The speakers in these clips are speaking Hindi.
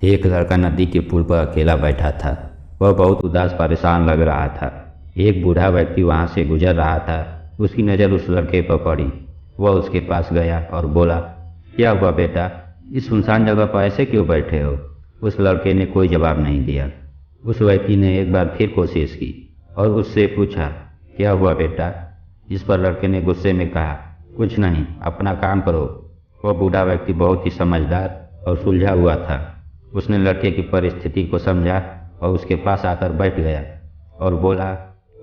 एक लड़का नदी के पुल पर अकेला बैठा था। वह बहुत उदास परेशान लग रहा था। एक बूढ़ा व्यक्ति वहां से गुजर रहा था। उसकी नज़र उस लड़के पर पड़ी। वह उसके पास गया और बोला, क्या हुआ बेटा, इस सुनसान जगह पर ऐसे क्यों बैठे हो? उस लड़के ने कोई जवाब नहीं दिया। उस व्यक्ति ने एक बार फिर कोशिश की और उससे पूछा, क्या हुआ बेटा? इस पर लड़के ने गुस्से में कहा, कुछ नहीं, अपना काम करो। वह बूढ़ा व्यक्ति बहुत ही समझदार और सुलझा हुआ था। उसने लड़के की परिस्थिति को समझा और उसके पास आकर बैठ गया और बोला,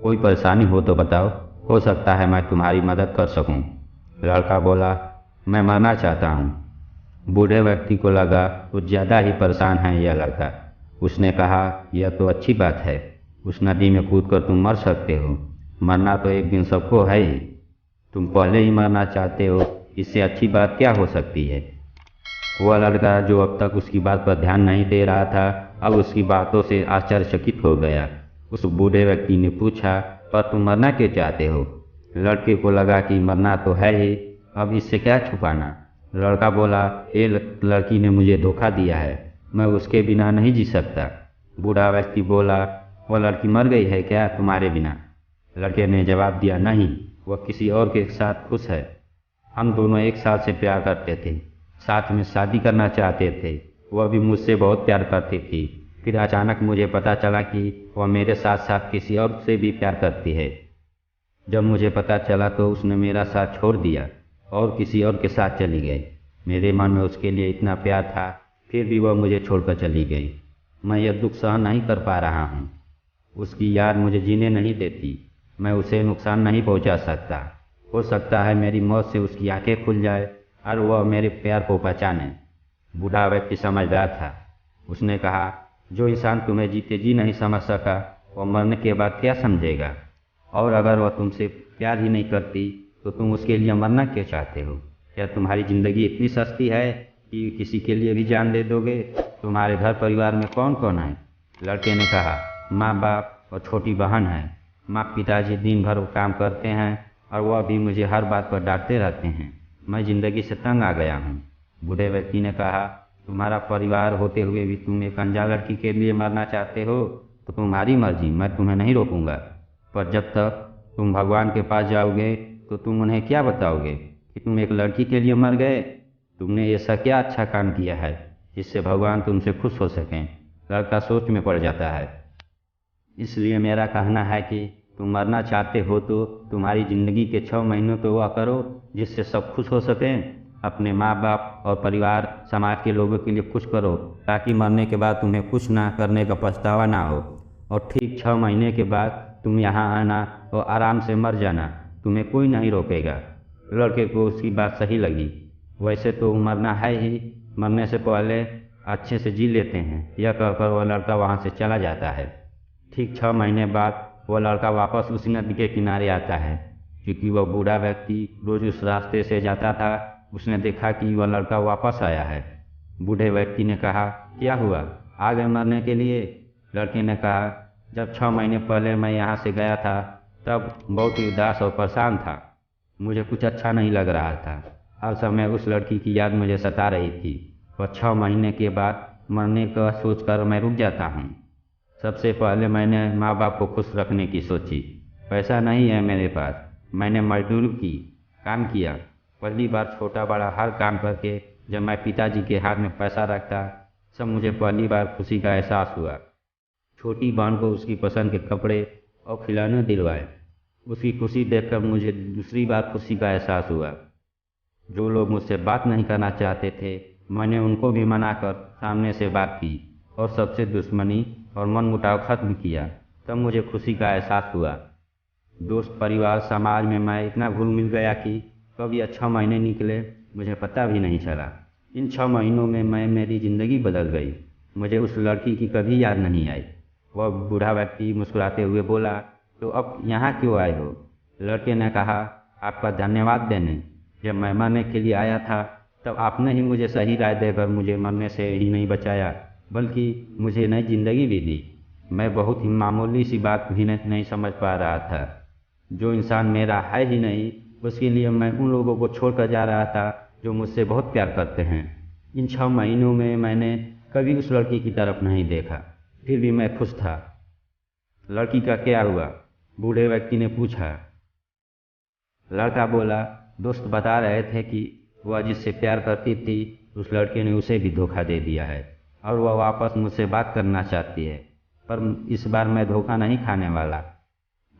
कोई परेशानी हो तो बताओ, हो सकता है मैं तुम्हारी मदद कर सकूं। लड़का बोला, मैं मरना चाहता हूं। बूढ़े व्यक्ति को लगा कुछ ज़्यादा ही परेशान है यह लड़का। उसने कहा, यह तो अच्छी बात है, उस नदी में कूदकर तुम मर सकते हो। मरना तो एक दिन सबको है ही। तुम पहले ही मरना चाहते हो, इससे अच्छी बात क्या हो सकती है? वह लड़का जो अब तक उसकी बात पर ध्यान नहीं दे रहा था, अब उसकी बातों से आश्चर्यचकित हो गया। उस बूढ़े व्यक्ति ने पूछा, पर तुम मरना क्यों चाहते हो? लड़के को लगा कि मरना तो है ही, अब इससे क्या छुपाना। लड़का बोला, ये लड़की ने मुझे धोखा दिया है, मैं उसके बिना नहीं जी सकता। बूढ़ा व्यक्ति बोला, वह लड़की मर गई है क्या तुम्हारे बिना? लड़के ने जवाब दिया, नहीं, वह किसी और के साथ खुश है। हम दोनों एक साल से प्यार करते थे, साथ में शादी करना चाहते थे। वह भी मुझसे बहुत प्यार करती थी। फिर अचानक मुझे पता चला कि वह मेरे साथ साथ किसी और से भी प्यार करती है। जब मुझे पता चला तो उसने मेरा साथ छोड़ दिया और किसी और के साथ चली गई। मेरे मन में उसके लिए इतना प्यार था, फिर भी वह मुझे छोड़कर चली गई। मैं यह दुख सहन नहीं कर पा रहा हूँ। उसकी याद मुझे जीने नहीं देती। मैं उसे नुकसान नहीं पहुँचा सकता। हो सकता है मेरी मौत से उसकी आंखें खुल जाए और वह मेरे प्यार को पहचाने। बूढ़ा व्यक्ति समझदार था। उसने कहा, जो इंसान तुम्हें जीते जी नहीं समझ सका, वह मरने के बाद क्या समझेगा? और अगर वह तुमसे प्यार ही नहीं करती तो तुम उसके लिए मरना क्यों चाहते हो? क्या तुम्हारी ज़िंदगी इतनी सस्ती है कि किसी के लिए भी जान दे दोगे? तुम्हारे घर परिवार में कौन कौन है? लड़के ने कहा, माँ बाप और छोटी बहन है। माँ पिताजी दिन भर काम करते हैं और वह भी मुझे हर बात पर डांटते रहते हैं। मैं ज़िंदगी से तंग आ गया हूँ। बूढ़े व्यक्ति ने कहा, तुम्हारा परिवार होते हुए भी तुम एक अनजान लड़की के लिए मरना चाहते हो तो तुम्हारी मर्जी, मैं तुम्हें नहीं रोकूंगा। पर जब तक तुम भगवान के पास जाओगे तो तुम उन्हें क्या बताओगे कि तुम एक लड़की के लिए मर गए? तुमने ऐसा क्या अच्छा काम किया है जिससे भगवान तुमसे खुश हो सकें? लड़का सोच में पड़ जाता है। इसलिए मेरा कहना है कि तुम मरना चाहते हो तो तुम्हारी ज़िंदगी के 6 महीनों तो वह करो जिससे सब खुश हो सकें। अपने माँ बाप और परिवार समाज के लोगों के लिए कुछ करो ताकि मरने के बाद तुम्हें कुछ ना करने का पछतावा ना हो। और ठीक 6 महीने के बाद तुम यहाँ आना और आराम से मर जाना, तुम्हें कोई नहीं रोकेगा। लड़के को उसकी बात सही लगी। वैसे तो मरना है ही, मरने से पहले अच्छे से जी लेते हैं, यह कहकर वह लड़का वहाँ से चला जाता है। ठीक 6 महीने बाद वह लड़का वापस उसी नदी के किनारे आता है। क्योंकि वह बूढ़ा व्यक्ति रोज उस रास्ते से जाता था, उसने देखा कि वह लड़का वापस आया है। बूढ़े व्यक्ति ने कहा, क्या हुआ, आ गए मरने के लिए? लड़के ने कहा, जब 6 महीने पहले मैं यहाँ से गया था तब बहुत ही उदास और परेशान था। मुझे कुछ अच्छा नहीं लग रहा था। हर समय उस लड़की की याद मुझे सता रही थी। और 6 महीने के बाद मरने का सोचकर मैं रुक जाता हूँ। सबसे पहले मैंने माँ बाप को खुश रखने की सोची। पैसा नहीं है मेरे पास। मैंने मजदूरी की, काम किया। पहली बार छोटा बड़ा हर काम करके जब मैं पिताजी के हाथ में पैसा रखता, सब मुझे पहली बार खुशी का एहसास हुआ। छोटी बहन को उसकी पसंद के कपड़े और खिलौने दिलवाए। उसकी खुशी देखकर मुझे दूसरी बार खुशी का एहसास हुआ। जो लोग मुझसे बात नहीं करना चाहते थे, मैंने उनको भी मना कर सामने से बात की और सबसे दुश्मनी और मनमुटाव खत्म किया। तब मुझे खुशी का एहसास हुआ। दोस्त परिवार समाज में मैं इतना घुल मिल गया कि कब यह 6 महीने निकले मुझे पता भी नहीं चला। इन 6 महीनों में मेरी ज़िंदगी बदल गई। मुझे उस लड़की की कभी याद नहीं आई। वह बूढ़ा व्यक्ति मुस्कुराते हुए बोला, तो अब यहाँ क्यों आए हो? लड़के ने कहा, आपका धन्यवाद देने। जब मैं मरने के लिए आया था तब आपने ही मुझे सही राय देकर मुझे मरने से ही नहीं बचाया, बल्कि मुझे नई ज़िंदगी भी दी। मैं बहुत ही मामूली सी बात भी नहीं समझ पा रहा था। जो इंसान मेरा है ही नहीं, उसके लिए मैं उन लोगों को छोड़कर जा रहा था जो मुझसे बहुत प्यार करते हैं। इन 6 महीनों में मैंने कभी उस लड़की की तरफ नहीं देखा। फिर भी मैं खुश था। लड़की का क्या हुआ? बूढ़े व्यक्ति ने पूछा। लड़का बोला, दोस्त बता रहे थे कि वह जिससे प्यार करती थी उस लड़के ने उसे भी धोखा दे दिया है और वह वापस मुझसे बात करना चाहती है, पर इस बार मैं धोखा नहीं खाने वाला।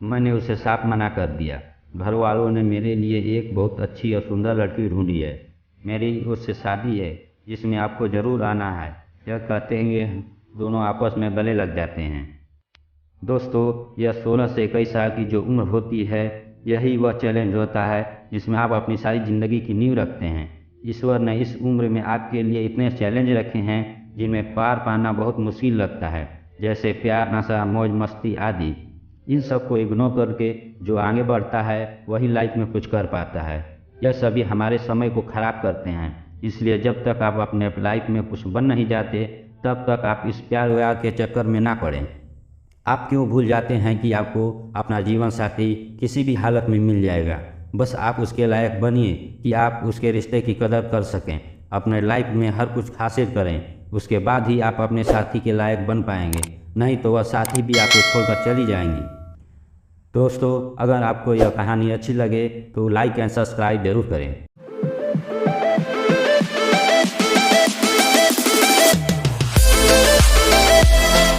मैंने उसे साफ मना कर दिया। घर वालों ने मेरे लिए एक बहुत अच्छी और सुंदर लड़की ढूंढी है। मेरी उससे शादी है जिसमें आपको ज़रूर आना है। यह कहते हुए दोनों आपस में गले लग जाते हैं। दोस्तों, यह 16 से 21 साल की जो उम्र होती है, यही वह चैलेंज होता है जिसमें आप अपनी सारी ज़िंदगी की नींव रखते हैं। ईश्वर ने इस उम्र में आपके लिए इतने चैलेंज रखे हैं जिनमें पार पाना बहुत मुश्किल लगता है, जैसे प्यार, नशा, मौज मस्ती आदि। इन सब को इग्नोर करके जो आगे बढ़ता है वही लाइफ में कुछ कर पाता है। यह सभी हमारे समय को ख़राब करते हैं। इसलिए जब तक आप अपने लाइफ में कुछ बन नहीं जाते तब तक आप इस प्यार व्यार के चक्कर में ना पड़ें। आप क्यों भूल जाते हैं कि आपको अपना जीवन साथी किसी भी हालत में मिल जाएगा? बस आप उसके लायक बनिए कि आप उसके रिश्ते की कदर कर सकें। अपने लाइफ में हर कुछ हासिल करें, उसके बाद ही आप अपने साथी के लायक बन पाएंगे, नहीं तो वह साथी भी आपको छोड़कर चली जाएंगी। दोस्तों, अगर आपको यह कहानी अच्छी लगे तो लाइक एंड सब्सक्राइब जरूर करें।